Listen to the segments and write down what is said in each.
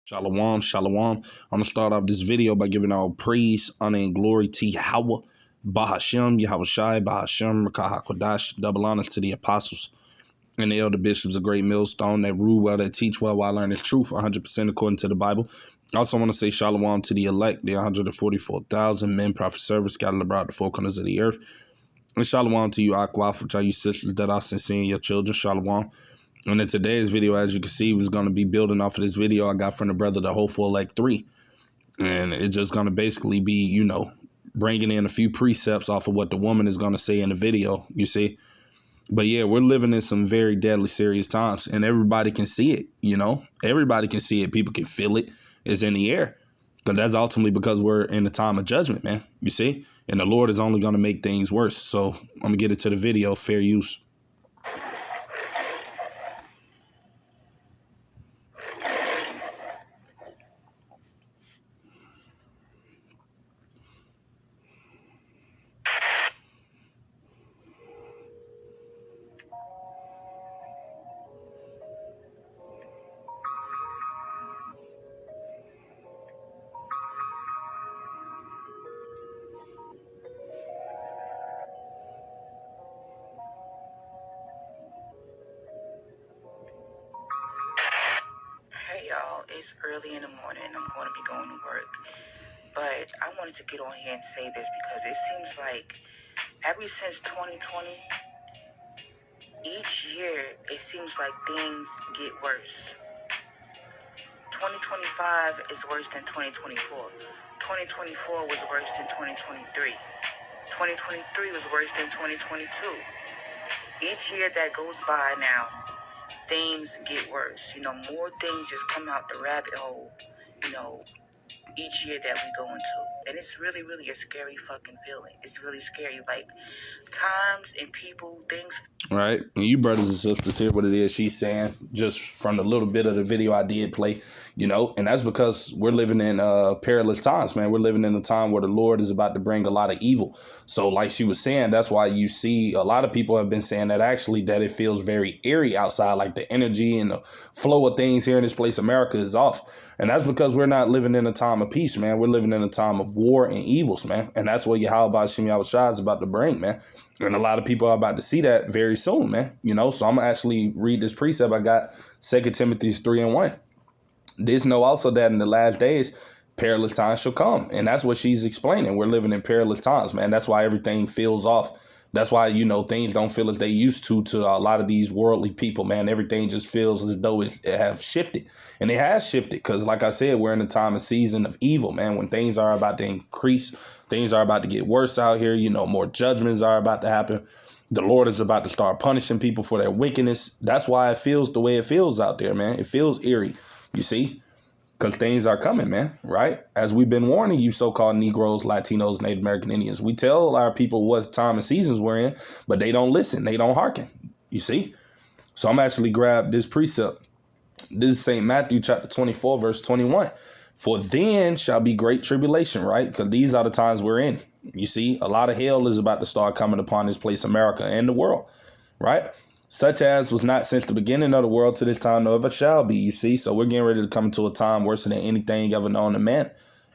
Shalom, shalom. I'm going to start off this video by giving all praise, honor, and glory to Yahweh, Bahashem, Yahweh Shai, Bahashem, Rakah HaKodash, double honors to the apostles and the elder bishops of Great Millstone that rule well, that teach well, while learning truth 100% according to the Bible. I also want to say shalom to the elect, the 144,000 men, prophet, servants scattered abroad the four corners of the earth. And shalom to you, Akwaf, which are you sisters that are sincere in your children. Shalom. And in today's video, as you can see, was going to be building off of this video I got from the brother, the Hopeful Elect 3. And it's just going to basically be, bringing in a few precepts off of what the woman is going to say in the video, you see. But yeah, we're living in some very deadly, serious times, and everybody can see it, Everybody can see it. People can feel it. It's in the air. But that's ultimately because we're in the time of judgment, man, you see. And the Lord is only going to make things worse. So I'm going to get into the video, fair use. Hey y'all, it's early in the morning. I'm going to be going to work. But I wanted to get on here and say this because it seems like ever since 2020, each year it seems like things get worse. 2025 is worse than 2024. 2024 was worse than 2023. 2023 was worse than 2022. Each year that goes by now, things get worse. More things just come out the rabbit hole, each year that we go into. And it's really, really a scary fucking feeling. It's really scary. Like, times and people, things. Right. And you brothers and sisters hear what it is she's saying just from the little bit of the video I did play, and that's because we're living in perilous times, man. We're living in a time where the Lord is about to bring a lot of evil. So like she was saying, that's why you see a lot of people have been saying that actually that it feels very eerie outside, like the energy and the flow of things here in this place, America, is off. And that's because we're not living in a time of peace, man. We're living in a time of war and evils, man. And that's what Yahweh Shai is about to bring, man. And a lot of people are about to see that very soon, man. So I'm going to actually read this precept I got, 2 Timothy 3:1. This know also that in the last days, perilous times shall come. And that's what she's explaining. We're living in perilous times, man. That's why everything feels off. That's why, things don't feel as they used to a lot of these worldly people, man. Everything just feels as though it have shifted. And it has shifted because, like I said, we're in a time of season of evil, man, when things are about to increase. Things are about to get worse out here. More judgments are about to happen. The Lord is about to start punishing people for their wickedness. That's why it feels the way it feels out there, man. It feels eerie, you see, because things are coming, man, right? As we've been warning you so-called Negroes, Latinos, Native American Indians, we tell our people what time and seasons we're in, but they don't listen. They don't hearken, you see. So I'm actually grabbed this precept. This is St. Matthew chapter 24, verse 21. For then shall be great tribulation, right? Because these are the times we're in. You see, a lot of hell is about to start coming upon this place, America, and the world, right? Such as was not since the beginning of the world to this time, nor ever shall be, you see. So we're getting ready to come into a time worse than anything ever known to man.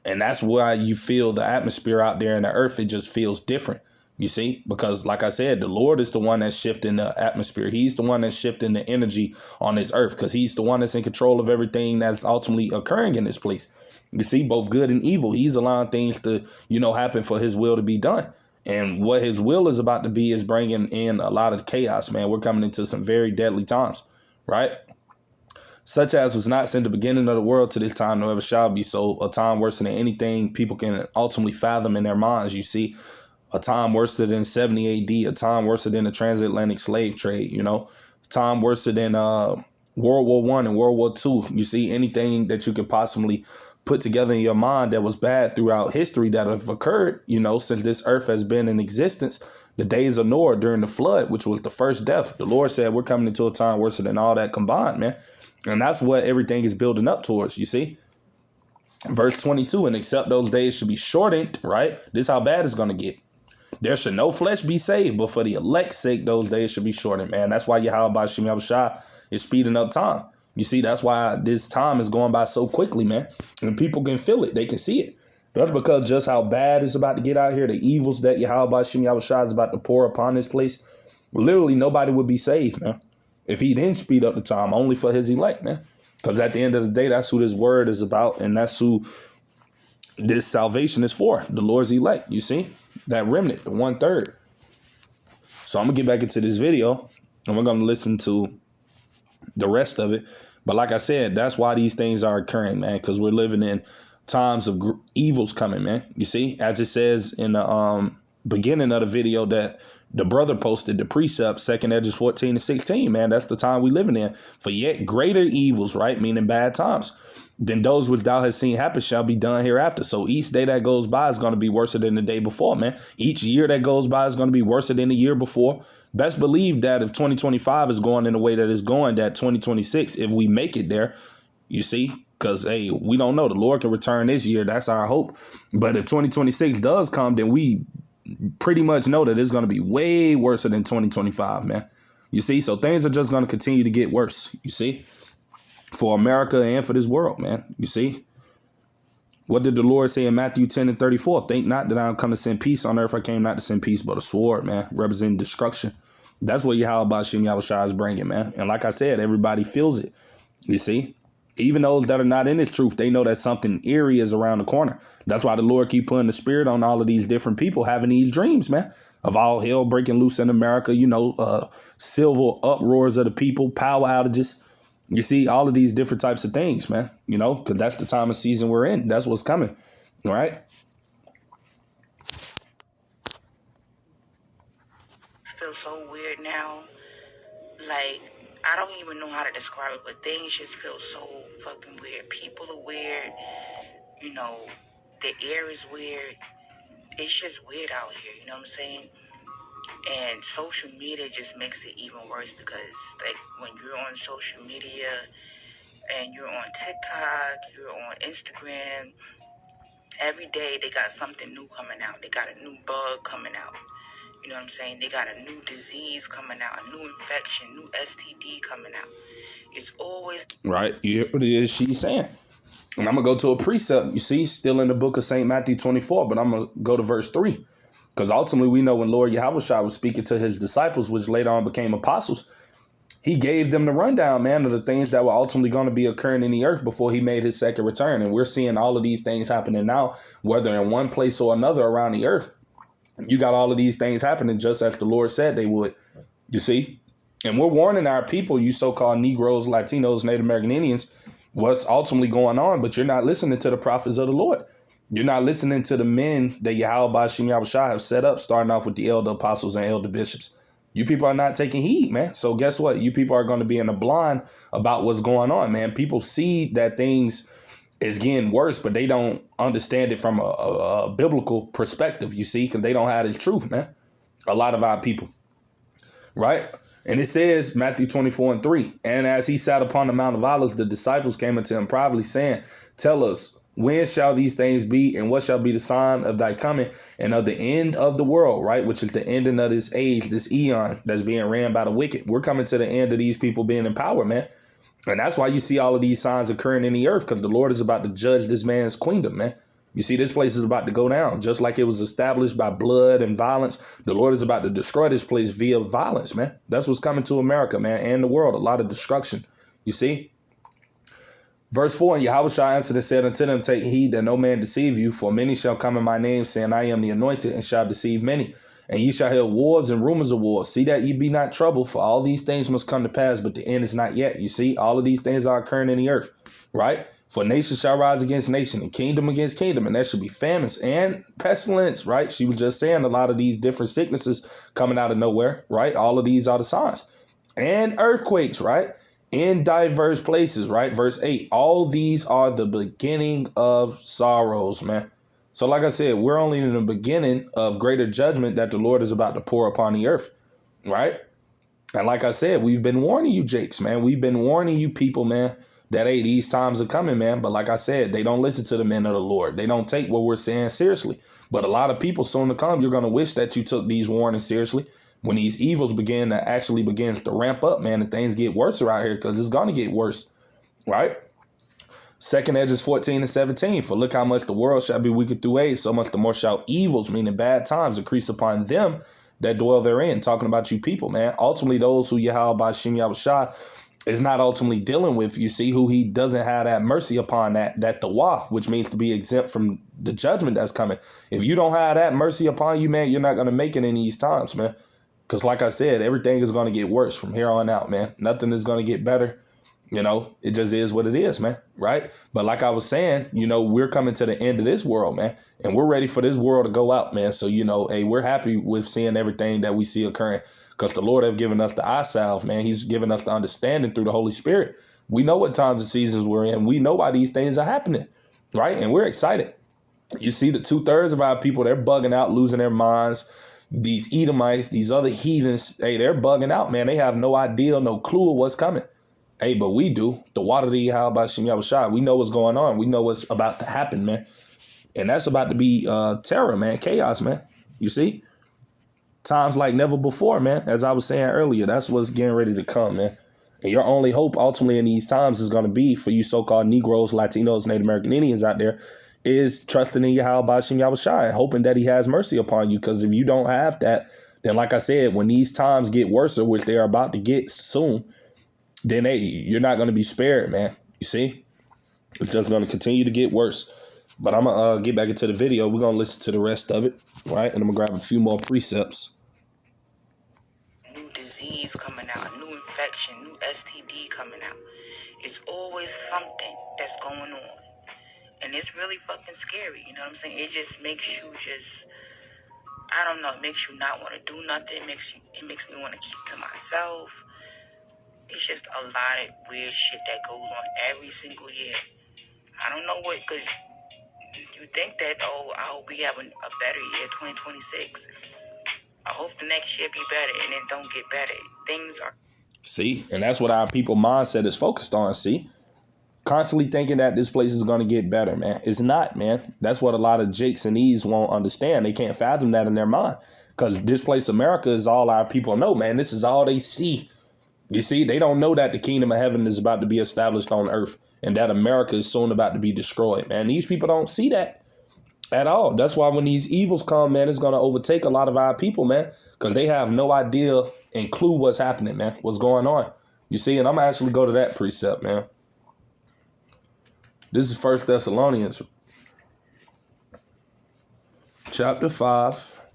And that's why you feel the atmosphere out there in the earth. It just feels different, you see, because like I said, the Lord is the one that's shifting the atmosphere. He's the one that's shifting the energy on this earth because he's the one that's in control of everything that's ultimately occurring in this place. You see, both good and evil. He's allowing things to, happen for his will to be done. And what his will is about to be is bringing in a lot of chaos, man. We're coming into some very deadly times, right? Such as was not since the beginning of the world to this time, nor ever shall be. So a time worse than anything people can ultimately fathom in their minds, you see. A time worse than 70 AD, a time worse than the transatlantic slave trade, a time worse than World War I and World War II. You see, anything that you could possibly put together in your mind that was bad throughout history that have occurred, since this earth has been in existence. The days of Noah during the flood, which was the first death. The Lord said we're coming into a time worse than all that combined, man. And that's what everything is building up towards, you see. Verse 22, and except those days should be shortened, right? This is how bad it's going to get. There should no flesh be saved, but for the elect's sake, those days should be shortened, man. That's why Yahweh Shai is speeding up time. You see, that's why this time is going by so quickly, man. And people can feel it. They can see it. That's because just how bad it's about to get out here, the evils that Yahweh Shem Yahushua is about to pour upon this place. Literally, nobody would be saved, man, if he didn't speed up the time, only for his elect, man. Because at the end of the day, that's who this word is about, and that's who this salvation is for, the Lord's elect. You see, that remnant, the 1/3. So I'm going to get back into this video, and we're going to listen to the rest of it. But like I said, that's why these things are occurring, man, because we're living in times of evils coming, man. You see, as it says in the beginning of the video that the brother posted, the precept, 2nd Esdras 14-16, man, that's the time we living in. For yet greater evils, right, meaning bad times, than those which thou hast seen happen shall be done hereafter. So each day that goes by is going to be worse than the day before, man. Each year that goes by is going to be worse than the year before. Best believe that if 2025 is going in the way that it's going, that 2026, if we make it there, you see, because, hey, we don't know. The Lord can return this year. That's our hope. But if 2026 does come, then we pretty much know that it's going to be way worse than 2025, man. You see, so things are just going to continue to get worse, you see, for America and for this world, man. You see, what did the Lord say in Matthew 10:34? Think not that I'm come to send peace on earth. I came not to send peace, but a sword, man, representing destruction. That's what Yahweh Shem Yahushua is bringing, man. And like I said, everybody feels it, you see. Even those that are not in this truth, they know that something eerie is around the corner. That's why the Lord keep putting the spirit on all of these different people having these dreams, man, of all hell breaking loose in America, you know, civil uproars of the people, power outages. You see, all of these different types of things, man, you know, because that's the time of season we're in. That's what's coming. All right. It feels so weird now. Like, I don't even know how to describe it, but things just feel so fucking weird. People are weird. You know, the air is weird. It's just weird out here, you know what I'm saying? And social media just makes it even worse because, like, when you're on social media and you're on TikTok, you're on Instagram, every day they got something new coming out. They got a new bug coming out. You know what I'm saying? They got a new disease coming out, a new infection, new STD coming out. It's always Right. You hear what it is she's saying. And I'm going to go to a precept, you see, still in the book of St. Matthew 24, but I'm going to go to verse 3. Because ultimately we know when Lord Yahushua was speaking to his disciples, which later on became apostles, he gave them the rundown, man, of the things that were ultimately going to be occurring in the earth before he made his second return. And we're seeing all of these things happening now, whether in one place or another around the earth. You got all of these things happening just as the Lord said they would, you see. And we're warning our people, you so-called Negroes, Latinos, Native American Indians, what's ultimately going on. But you're not listening to the prophets of the Lord. You're not listening to the men that Yahweh Shem Yahushua have set up, starting off with the elder apostles and elder bishops. You people are not taking heed, man. So guess what? You people are going to be in the blind about what's going on, man. People see that things is getting worse, but they don't understand it from a biblical perspective, you see, because they don't have this truth, man. A lot of our people, right? And it says, Matthew 24:3, and as he sat upon the Mount of Olives, the disciples came unto him privately, saying, tell us, when shall these things be, and what shall be the sign of thy coming and of the end of the world, right? Which is the ending of this age, this eon that's being ran by the wicked. We're coming to the end of these people being in power, man. And that's why you see all of these signs occurring in the earth, because the Lord is about to judge this man's queendom, man. You see, this place is about to go down, just like it was established by blood and violence. The Lord is about to destroy this place via violence, man. That's what's coming to America, man, and the world. A lot of destruction, you see. Verse 4, and Yahushua answered and said unto them, take heed that no man deceive you, for many shall come in my name, saying, I am the anointed, and shall deceive many. And ye shall hear wars and rumors of wars. See that ye be not troubled, for all these things must come to pass, but the end is not yet. You see, all of these things are occurring in the earth, right? For nation shall rise against nation, and kingdom against kingdom, and there shall be famines and pestilence, right? She was just saying a lot of these different sicknesses coming out of nowhere, right? All of these are the signs. And earthquakes, right? In diverse places, right? Verse 8, all these are the beginning of sorrows, man. So like I said, we're only in the beginning of greater judgment that the Lord is about to pour upon the earth, right? And like I said, we've been warning you, Jakes, man. We've been warning you people, man, that, hey, these times are coming, man. But like I said, they don't listen to the men of the Lord. They don't take what we're saying seriously. But a lot of people soon to come, you're going to wish that you took these warnings seriously. When these evils begins to ramp up, man, and things get worse around here, because it's going to get worse. right? Second Edges 14 and 17. For look how much the world shall be wicked through age, so much the more shall evils, meaning bad times, increase upon them that dwell therein. Talking about you people, man. Ultimately, those who Yahweh Bashim Yahushua is not ultimately dealing with, you see, who he doesn't have that mercy upon, that tawah, which means to be exempt from the judgment that's coming. If you don't have that mercy upon you, man, you're not going to make it in these times, man. Because like I said, everything is going to get worse from here on out, man. Nothing is going to get better. You know, it just is what it is, man. Right. But like I was saying, you know, we're coming to the end of this world, man, and we're ready for this world to go out, man. So, you know, hey, we're happy with seeing everything that we see occurring because the Lord have given us the eye salve, man. He's given us the understanding through the Holy Spirit. We know what times and seasons we're in. We know why these things are happening. Right. And we're excited. You see, the 2/3 of our people, they're bugging out, losing their minds. These Edomites, these other heathens, hey, they're bugging out, man. They have no idea, no clue of what's coming. Hey, but we do. The water of Yahweh Bashim Yahushua. We know what's going on. We know what's about to happen, man. And that's about to be terror, man. Chaos, man. You see? Times like never before, man. As I was saying earlier, that's what's getting ready to come, man. And your only hope ultimately in these times is going to be for you so-called Negroes, Latinos, Native American Indians out there is trusting in Yahweh Bashim Yahushua and hoping that he has mercy upon you. Because if you don't have that, then like I said, when these times get worse, which they are about to get soon, then hey, you're not going to be spared, man. You see? It's just going to continue to get worse. But I'm going to get back into the video. We're going to listen to the rest of it, right? And I'm going to grab a few more precepts. New disease coming out, new infection, new STD coming out. It's always something that's going on. And it's really fucking scary, you know what I'm saying? It just makes you I don't know, it makes you not want to do nothing. It makes me want to keep to myself. It's just a lot of weird shit that goes on every single year. I don't know what, because you think that, I hope we have a better year, 2026. I hope the next year be better, and then don't get better. Things are... See, and that's what our people mindset is focused on, see? Constantly thinking that this place is going to get better, man. It's not, man. That's what a lot of Jakes and E's won't understand. They can't fathom that in their mind because this place, America, is all our people know, man. This is all they see. You see, they don't know that the kingdom of heaven is about to be established on earth and that America is soon about to be destroyed, man. These people don't see that at all. That's why when these evils come, man, it's going to overtake a lot of our people, man, because they have no idea and clue what's happening, man, what's going on. You see, and I'm going to actually go to that precept, man. This is 1 Thessalonians chapter 5.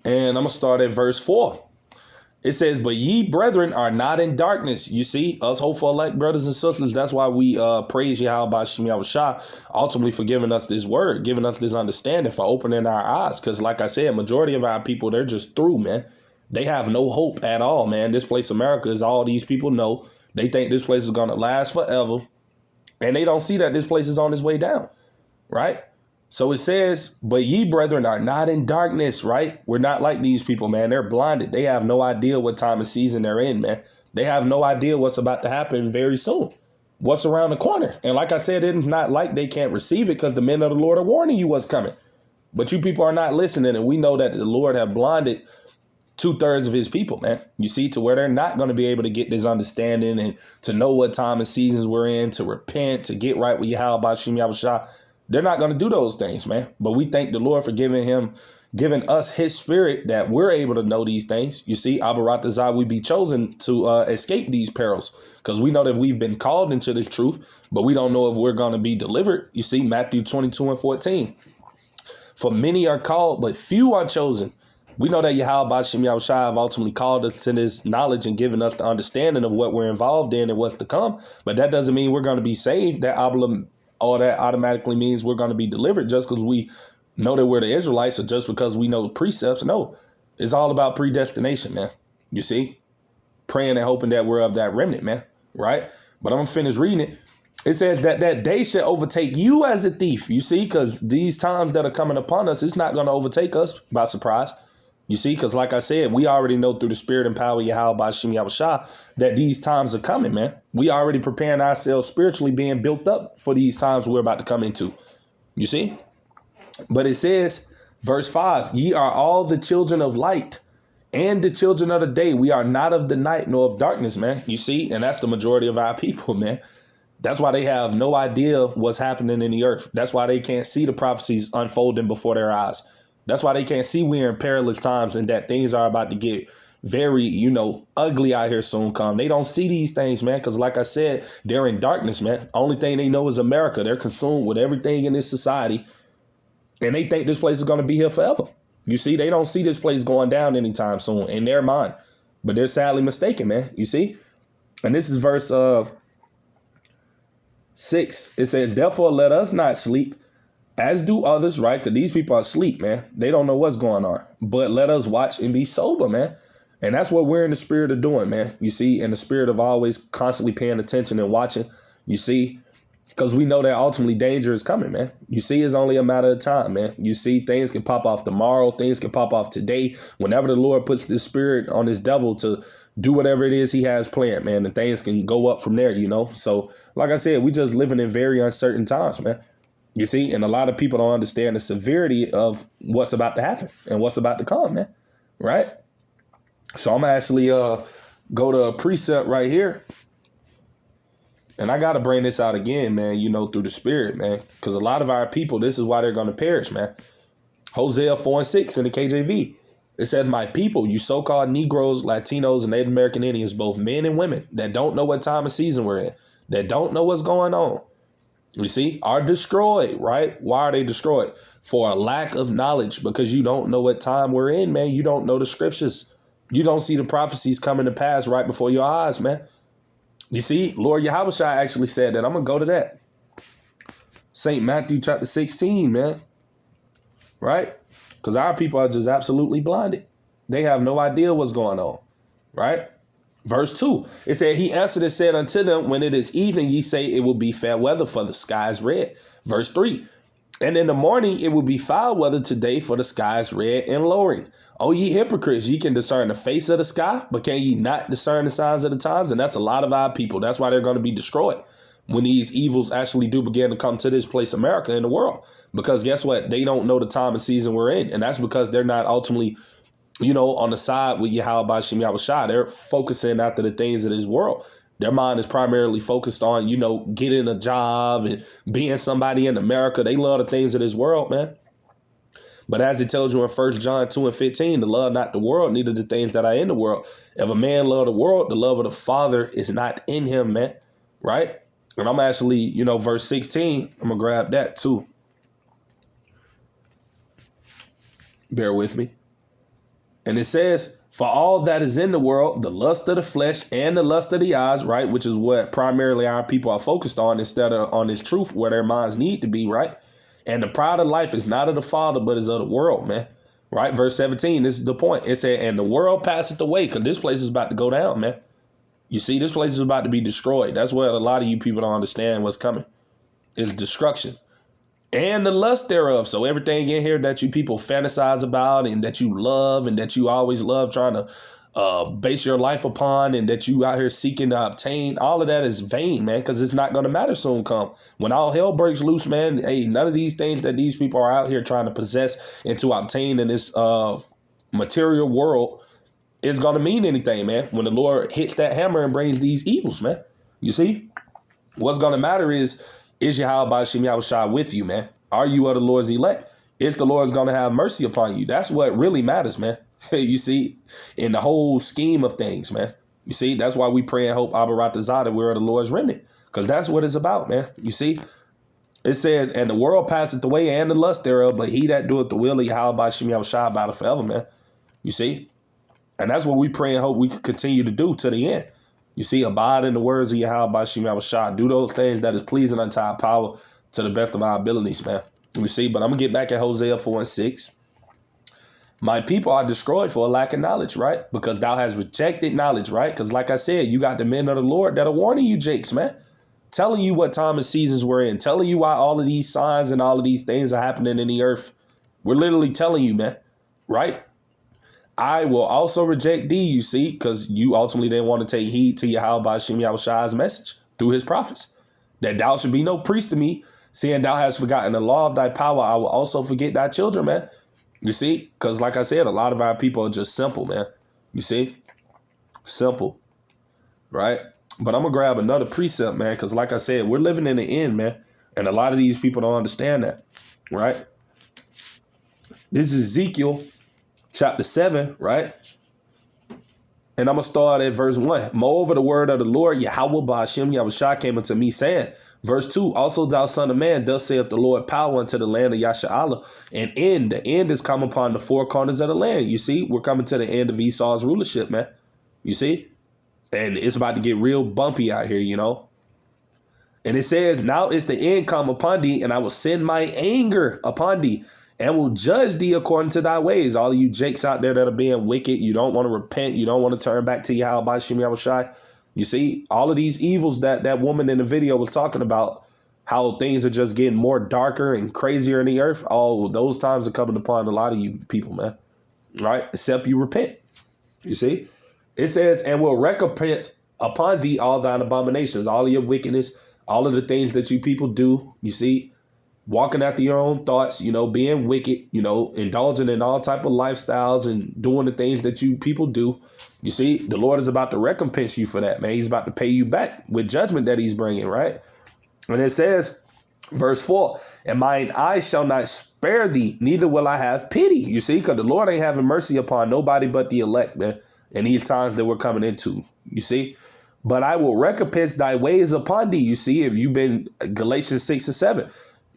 And I'm going to start at verse 4. It says, but ye brethren are not in darkness. You see, us hopeful elect brothers and sisters, that's why we praise Yahweh Bashim Yahushua, ultimately for giving us this word, giving us this understanding, for opening our eyes. Because like I said, majority of our people, they're just through, man. They have no hope at all, man. This place, America, is all these people know. They think this place is going to last forever. And they don't see that this place is on its way down, right? So it says, but ye brethren are not in darkness, right? We're not like these people, man. They're blinded. They have no idea what time of season they're in, man. They have no idea what's about to happen very soon. What's around the corner. And like I said, it's not like they can't receive it because the men of the Lord are warning you what's coming. But you people are not listening. And we know that the Lord have blinded 2/3 of his people, man. You see, to where they're not going to be able to get this understanding and to know what time and seasons we're in, to repent, to get right with Yahweh Bashim Yahushua. They're not going to do those things, man. But we thank the Lord for giving us his spirit that we're able to know these things. You see, Abaratazah, we be chosen to escape these perils because we know that we've been called into this truth, but we don't know if we're going to be delivered. You see, Matthew 22 and 14. For many are called, but few are chosen. We know that Yahweh Bashim Yahushua have ultimately called us to this knowledge and given us the understanding of what we're involved in and what's to come. But that doesn't mean we're going to be saved. That automatically means we're going to be delivered just because we know that we're the Israelites or just because we know the precepts. No, it's all about predestination, man. You see, praying and hoping that we're of that remnant, man. Right. But I'm going to finish reading it. It says that day shall overtake you as a thief. You see, because these times that are coming upon us, it's not going to overtake us by surprise. You see, because like I said, we already know through the spirit and power of Yahweh Bashim Yahushua that these times are coming, man. We already preparing ourselves spiritually, being built up for these times we're about to come into. You see? But it says, verse 5, ye are all the children of light and the children of the day. We are not of the night nor of darkness, man. You see, and that's the majority of our people, man. That's why they have no idea what's happening in the earth. That's why they can't see the prophecies unfolding before their eyes. That's why they can't see we're in perilous times and that things are about to get very, ugly out here soon come. They don't see these things, man, because like I said, they're in darkness, man. Only thing they know is America. They're consumed with everything in this society, and they think this place is going to be here forever. You see, they don't see this place going down anytime soon in their mind, but they're sadly mistaken, man. You see, and this is verse 6. It says, therefore, let us not sleep as do others, right? Because these people are asleep, man. They don't know what's going on, but let us watch and be sober, man. And that's what we're in the spirit of doing, man. You see, in the spirit of always constantly paying attention and watching, you see, because we know that ultimately danger is coming, man. You see, it's only a matter of time, man. You see, things can pop off tomorrow. Things can pop off today. Whenever the Lord puts this spirit on this devil to do whatever it is he has planned, man, and things can go up from there, So, like I said, we just living in very uncertain times, man. You see, and a lot of people don't understand the severity of what's about to happen and what's about to come, man. Right? So I'm actually go to a precept right here. And I got to bring this out again, man, through the spirit, man, because a lot of our people, this is why they're going to perish, man. Hosea 4:6 in the KJV. It says, my people, you so-called Negroes, Latinos, and Native American Indians, both men and women that don't know what time of season we're in, that don't know what's going on, you see, are destroyed, right? Why are they destroyed? For a lack of knowledge, because you don't know what time we're in, man. You don't know the scriptures. You don't see the prophecies coming to pass right before your eyes, man. You see, Lord Yahushua actually said that. I'm going to go to that. St. Matthew chapter 16, man. Right? Because our people are just absolutely blinded. They have no idea what's going on. Right? Verse 2, it said, he answered and said unto them, when it is evening, ye say it will be fair weather, for the sky is red. Verse 3, and in the morning it will be foul weather today, for the sky is red and lowering. O ye hypocrites, ye can discern the face of the sky, but can ye not discern the signs of the times? And that's a lot of our people. That's why they're going to be destroyed when these evils actually do begin to come to this place, America, in the world. Because guess what? They don't know the time and season we're in. And that's because they're not ultimately on the side with Yahweh Shem Yahushua. They're focusing after the things of this world. Their mind is primarily focused on, getting a job and being somebody in America. They love the things of this world, man. But as it tells you in 1 John 2:15, to love not the world, neither the things that are in the world. If a man love the world, the love of the Father is not in him, man. Right? And I'm actually, verse 16, I'm going to grab that too. Bear with me. And it says, for all that is in the world, the lust of the flesh and the lust of the eyes, right, which is what primarily our people are focused on instead of on this truth where their minds need to be, right? And the pride of life is not of the Father, but is of the world, man. Right? Verse 17, this is the point. It said, and the world passeth away, because this place is about to go down, man. You see, this place is about to be destroyed. That's what a lot of you people don't understand what's coming. It's destruction. And the lust thereof. So everything in here that you people fantasize about and that you love and that you always love trying to base your life upon and that you out here seeking to obtain, all of that is vain, man, because it's not going to matter soon come. When all hell breaks loose, man, hey, none of these things that these people are out here trying to possess and to obtain in this material world is going to mean anything, man. When the Lord hits that hammer and brings these evils, man, you see, what's going to matter is Yahweh Shem Yahushua with you, man? Are you of the Lord's elect? Is the Lord's going to have mercy upon you? That's what really matters, man. You see, in the whole scheme of things, man. You see, that's why we pray and hope Abaratazah, we're the Lord's remnant, because that's what it's about, man. You see, it says, and the world passeth away and the lust thereof, but he that doeth the will of Yahweh Shem Yahushua abideth forever, man. You see, and that's what we pray and hope we can continue to do to the end. You see, abide in the words of Yahweh Shem Yahushua. Do those things that is pleasing unto our power to the best of our abilities, man. You see, but I'm going to get back at Hosea 4:6. My people are destroyed for a lack of knowledge, right? Because thou hast rejected knowledge, right? Because like I said, you got the men of the Lord that are warning you, Jakes, man. Telling you what time and seasons we're in. Telling you why all of these signs and all of these things are happening in the earth. We're literally telling you, man. Right? I will also reject thee, you see, because you ultimately didn't want to take heed to Yahweh Shem Yahushua's message through his prophets. That thou should be no priest to me, seeing thou hast forgotten the law of thy power, I will also forget thy children, man. You see, because like I said, a lot of our people are just simple, man. You see? Simple, right? But I'm going to grab another precept, man, because like I said, we're living in the end, man. And a lot of these people don't understand that, right? This is Ezekiel chapter 7, right? And I'm going to start at verse 1. Moreover, the word of the Lord, Yahweh Ba'ashem Yahushua, came unto me, saying, verse 2, also thou son of man, thus saith the Lord, power unto the land of Yasha'Allah, and end. The end is come upon the four corners of the land. You see, we're coming to the end of Esau's rulership, man. You see? And it's about to get real bumpy out here, you know. And it says, now is the end come upon thee, and I will send my anger upon thee, and will judge thee according to thy ways. All of you jakes out there that are being wicked, you don't want to repent, you don't want to turn back to Yahweh Shem Yahushai. You see, all of these evils that woman in the video was talking about, how things are just getting more darker and crazier in the earth. All those times are coming upon a lot of you people, man. Right? Except you repent. You see? It says, and will recompense upon thee all thine abominations, all of your wickedness, all of the things that you people do. You see? Walking after your own thoughts, you know, being wicked, you know, indulging in all type of lifestyles and doing the things that you people do. You see, the Lord is about to recompense you for that, man. He's about to pay you back with judgment that he's bringing, right? And it says, verse 4, and mine eyes shall not spare thee, neither will I have pity. You see, because the Lord ain't having mercy upon nobody but the elect, man, in these times that we're coming into. You see, but I will recompense thy ways upon thee. You see, if you've been Galatians 6 and 7.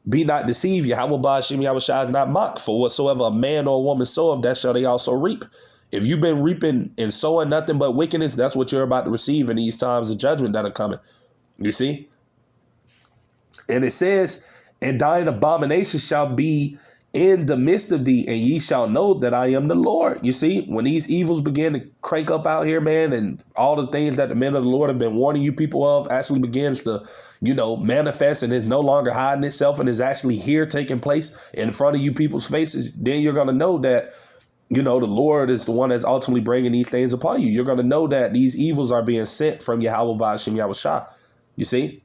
Be not deceived, Yahweh Ba'ashem Yahushua is not mocked. For whatsoever a man or a woman soweth, that shall they also reap. If you've been reaping and sowing nothing but wickedness, that's what you're about to receive in these times of judgment that are coming. You see? And it says, and thine abomination shall be in the midst of thee, and ye shall know that I am the Lord. You see, when these evils begin to crank up out here, man, and all the things that the men of the Lord have been warning you people of actually begins to, you know, manifest and is no longer hiding itself and is actually here taking place in front of you people's faces, then you're going to know that, you know, the Lord is the one that's ultimately bringing these things upon you. You're going to know that these evils are being sent from Yahweh Ba'ashem Yahushua. You see?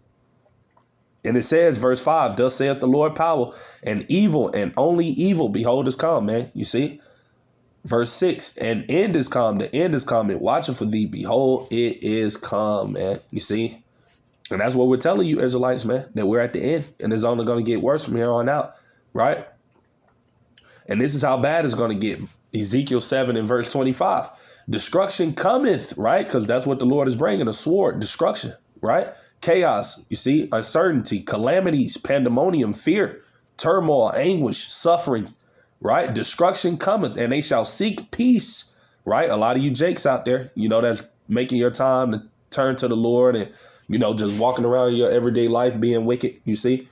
And it says, verse 5, thus saith the Lord power, and evil and only evil, behold, is come, man. You see? Verse 6, and end is come, the end is coming, watching for thee, behold, it is come, man. You see? And that's what we're telling you, Israelites, man, that we're at the end, and it's only going to get worse from here on out, right? And this is how bad it's going to get. Ezekiel 7 and verse 25, destruction cometh, right? Because that's what the Lord is bringing, a sword, destruction, right? Chaos, you see, uncertainty, calamities, pandemonium, fear, turmoil, anguish, suffering, right? Destruction cometh, and they shall seek peace, right? A lot of you jakes out there, you know, that's making your time to turn to the Lord and, you know, just walking around your everyday life being wicked, you see.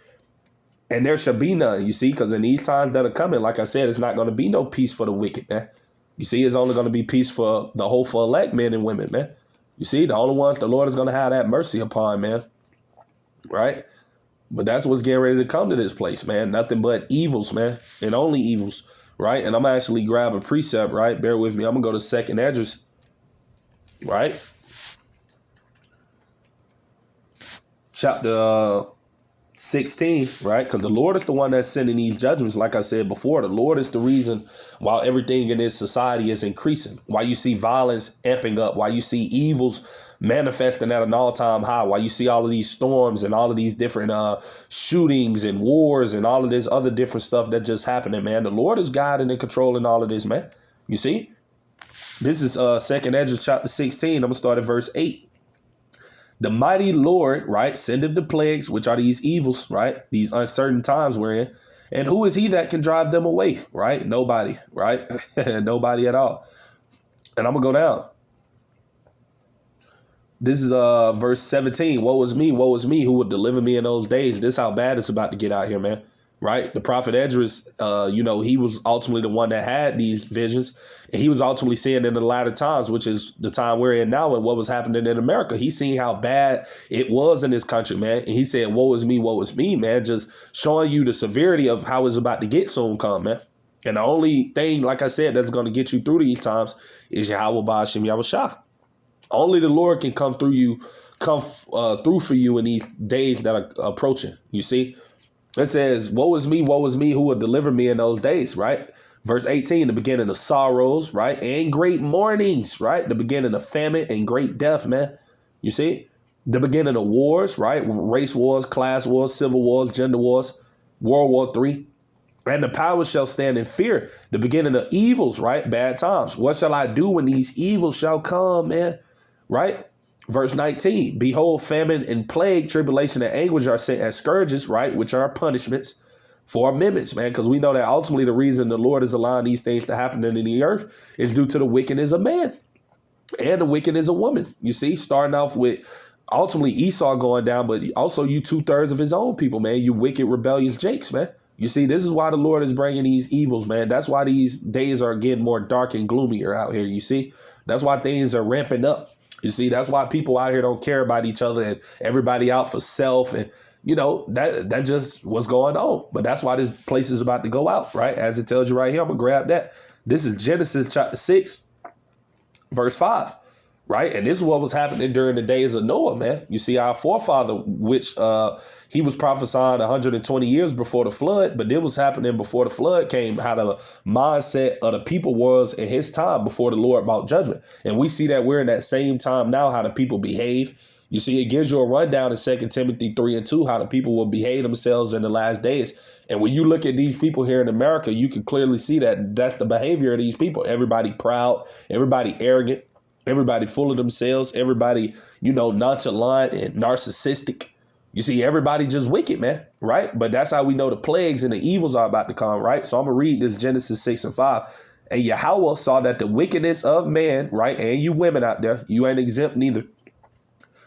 And there shall be none, you see, because in these times that are coming, like I said, it's not going to be no peace for the wicked, man. You see, it's only going to be peace for the hopeful elect men and women, man. You see, the only ones the Lord is going to have that mercy upon, man. Right? But that's what's getting ready to come to this place, man. Nothing but evils, man. And only evils. Right? And I'm going to actually grab a precept, right? Bear with me. I'm going to go to 2nd Esdras. Right? Chapter 16, right? Because the Lord is the one that's sending these judgments. Like I said before, the Lord is the reason why everything in this society is increasing, why you see violence amping up, why you see evils manifesting at an all-time high, why you see all of these storms and all of these different shootings and wars and all of this other different stuff that just happening, man. The Lord is guiding and controlling all of this, man. You see, this is 2nd Esdras chapter 16. I'm gonna start at verse 8. The mighty Lord, right, sendeth the plagues, which are these evils, right, these uncertain times we're in. And who is he that can drive them away, right? Nobody, right? Nobody at all. And I'm going to go down. This is verse 17. Woe is me, who would deliver me in those days. This is how bad it's about to get out here, man. Right? The prophet Esdras, you know, he was ultimately the one that had these visions. And he was ultimately seeing in the latter times, which is the time we're in now and what was happening in America. He's seeing how bad it was in this country, man. And he said, woe is me, man. Just showing you the severity of how it's about to get soon come, man. And the only thing, like I said, that's going to get you through these times is Yahweh Ba'ashem Yahushua. Only the Lord can come through for you in these days that are approaching. You see? It says, woe is me, who will deliver me in those days, right? Verse 18, the beginning of sorrows, right? And great mournings, right? The beginning of famine and great death, man. You see? The beginning of wars, right? Race wars, class wars, civil wars, gender wars, World War III. And the powers shall stand in fear. The beginning of evils, right? Bad times. What shall I do when these evils shall come, man? Right? Verse 19, behold, famine and plague, tribulation and anguish are sent as scourges, right? Which are punishments for amendments, man. Because we know that ultimately the reason the Lord is allowing these things to happen in the earth is due to the wickedness of man and the wickedness of woman. You see, starting off with ultimately Esau going down, but also you 2/3 of his own people, man. You wicked, rebellious Jakes, man. You see, this is why the Lord is bringing these evils, man. That's why these days are getting more dark and gloomier out here. You see, that's why things are ramping up. You see, that's why people out here don't care about each other and everybody out for self. And, you know, that just what's going on. But that's why this place is about to go out, right? As it tells you right here, I'm going to grab that. This is Genesis chapter 6, verse 5. Right. And this is what was happening during the days of Noah, man. You see, our forefather, which he was prophesying 120 years before the flood. But it was happening before the flood came, how the mindset of the people was in his time before the Lord brought judgment. And we see that we're in that same time now, how the people behave. You see, it gives you a rundown in 2 Timothy 3:2, how the people will behave themselves in the last days. And when you look at these people here in America, you can clearly see that that's the behavior of these people. Everybody proud, everybody arrogant. Everybody full of themselves, everybody, you know, nonchalant and narcissistic. You see, everybody just wicked, man, right? But that's how we know the plagues and the evils are about to come, right? So I'm going to read this Genesis 6:5. And Yahweh saw that the wickedness of man, right, and you women out there, you ain't exempt neither,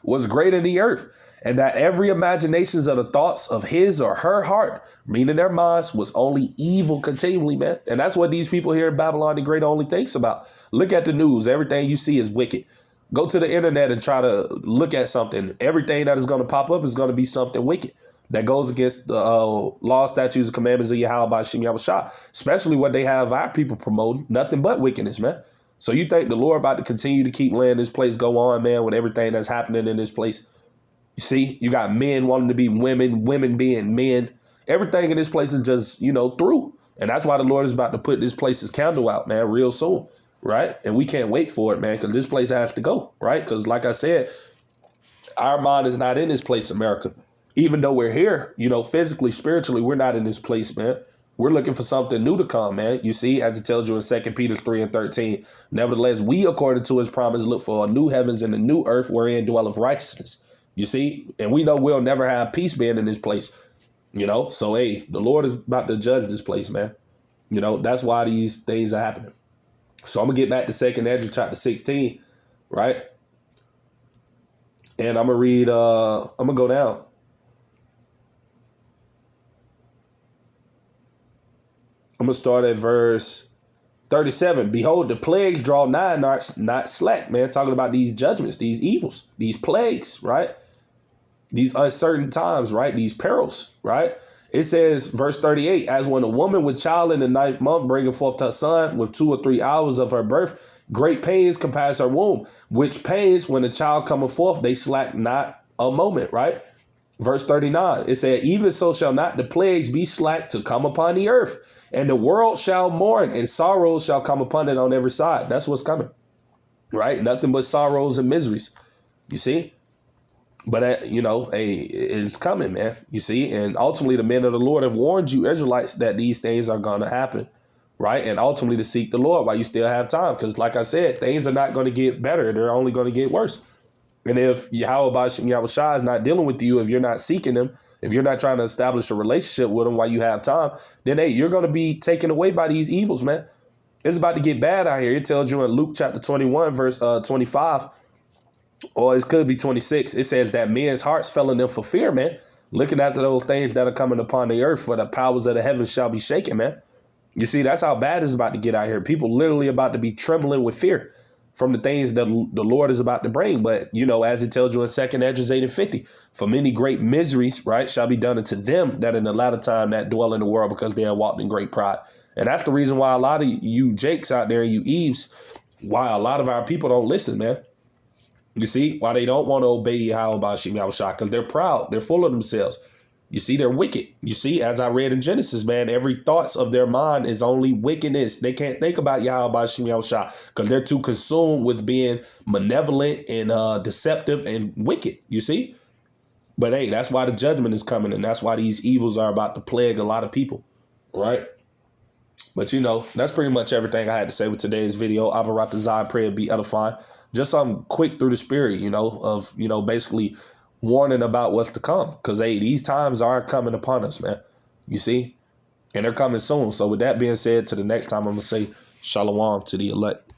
was great in the earth, and that every imaginations of the thoughts of his or her heart, meaning their minds, was only evil continually, man. And that's what these people here in Babylon the Great only thinks about. Look at the news. Everything you see is wicked. Go to the internet and try to look at something. Everything that is going to pop up is going to be something wicked that goes against the law, statutes, and commandments of Yahweh Bashim Yahushua, especially what they have our people promoting. Nothing but wickedness, man. So you think the Lord about to continue to keep letting this place go on, man, with everything that's happening in this place? You see, you got men wanting to be women, women being men. Everything in this place is just, you know, through. And that's why the Lord is about to put this place's candle out, man, real soon. Right. And we can't wait for it, man, because this place has to go. Right. Because like I said, our mind is not in this place, America. Even though we're here, you know, physically, spiritually, we're not in this place, man. We're looking for something new to come, man. You see, as it tells you in 2 Peter 3:13, nevertheless, we, according to his promise, look for a new heavens and a new earth wherein dwelleth righteousness. You see, and we know we'll never have peace being in this place, you know. So, hey, the Lord is about to judge this place, man. You know, that's why these things are happening. So I'm going to get back to 2nd Ezra chapter 16, right? And I'm going to read, I'm going to go down. I'm going to start at verse 37. Behold, the plagues draw nigh, not slack, man. Talking about these judgments, these evils, these plagues, right? These uncertain times, right? These perils, right? It says, verse 38, as when a woman with child in the 9th month bringeth forth her son with 2 or 3 hours of her birth, great pains compass her womb, which pains when the child cometh forth, they slack not a moment, right? Verse 39, it said, even so shall not the plagues be slack to come upon the earth, and the world shall mourn, and sorrows shall come upon it on every side. That's what's coming, right? Nothing but sorrows and miseries, you see? But, you know, hey, it's coming, man. You see, and ultimately the men of the Lord have warned you, Israelites, that these things are going to happen, right? And ultimately to seek the Lord while you still have time. Because like I said, things are not going to get better. They're only going to get worse. And if Yahweh Bashim Yahushua is not dealing with you, if you're not seeking him, if you're not trying to establish a relationship with him while you have time, then, hey, you're going to be taken away by these evils, man. It's about to get bad out here. It tells you in Luke chapter 21, verse 25, or it could be 26. It says that men's hearts fell in them for fear, man. Looking after those things that are coming upon the earth, for the powers of the heavens shall be shaken, man. You see, that's how bad it's about to get out here. People literally about to be trembling with fear from the things that the Lord is about to bring. But, you know, as it tells you in 2nd Ezra 8:50, for many great miseries, right, shall be done unto them that in the latter time that dwell in the world, because they have walked in great pride. And that's the reason why a lot of you Jakes out there, you Eves, why a lot of our people don't listen, man. You see, why they don't want to obey Yahweh Bashim Yahushua, because they're proud. They're full of themselves. You see, they're wicked. You see, as I read in Genesis, man, every thoughts of their mind is only wickedness. They can't think about Yahweh Shem Yahushua because they're too consumed with being malevolent and deceptive and wicked. You see? But hey, that's why the judgment is coming, and that's why these evils are about to plague a lot of people, right? But that's pretty much everything I had to say with today's video. Abaratazai, prayer be edifying. Just something quick through the spirit, of basically warning about what's to come. Because these times are coming upon us, man. You see? And they're coming soon. So with that being said, to the next time, I'm gonna say shalom to the elect.